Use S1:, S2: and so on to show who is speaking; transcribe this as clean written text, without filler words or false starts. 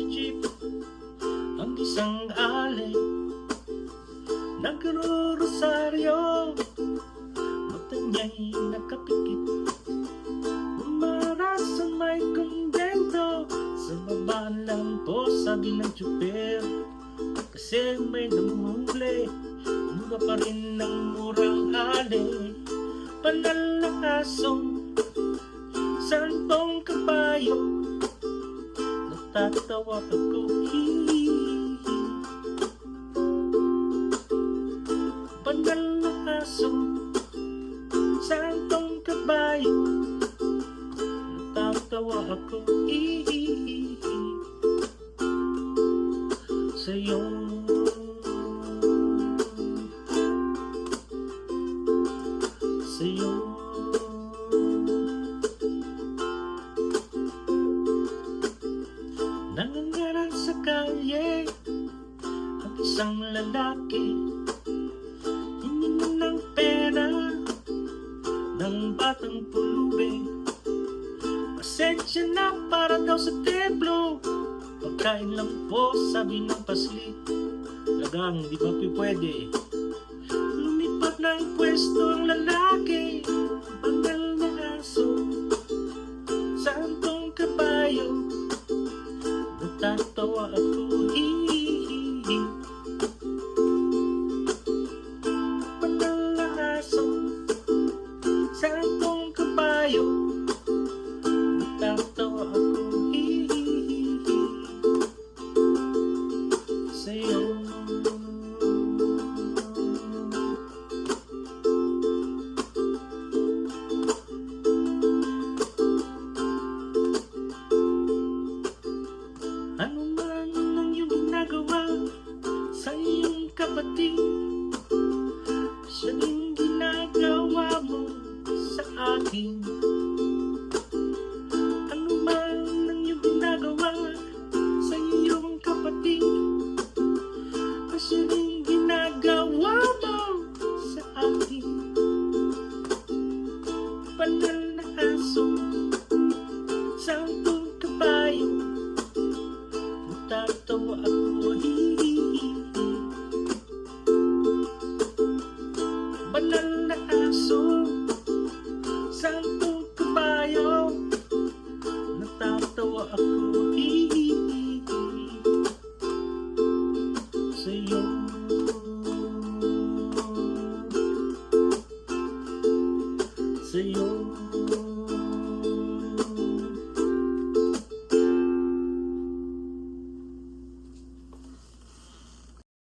S1: jeep ang isang alley, nagro-rosaryo, mata niya'y nakapikit, umarasan may kumbento, sa baba lang po sabi ng tsuper, kasi may namumuli, mura pa rin ng murang alley, banal na asong santong kabayo, natatawa ako, banal na asong santong kabayo, natatawa ako, sa'yo. Sa'yo. Nangangaral sa kalye ang isang lalaki, hingin ng pera ng batang pulubi, pasensya na para daw sa templo, pagkain lang po sabi ng paslit, talagang di ba pwede. Lumipat na ang pwesto ang lalaki, banal na aso, santong kabayo, natatawa ako, banal na aso, santong kabayo, natatawa ako, sa'yo. Ano man ang iyong ginagawa sa iyong kapatid, siya din ginagawa mo sa akin. Ano man ang iyong ginagawa sa iyong kapatid, siya din ginagawa mo sa akin. Banal na aso, santong kabayo, natatawa ako, banal na aso, santong kabayo, natatawa ako, sa'yo. Sa'yo.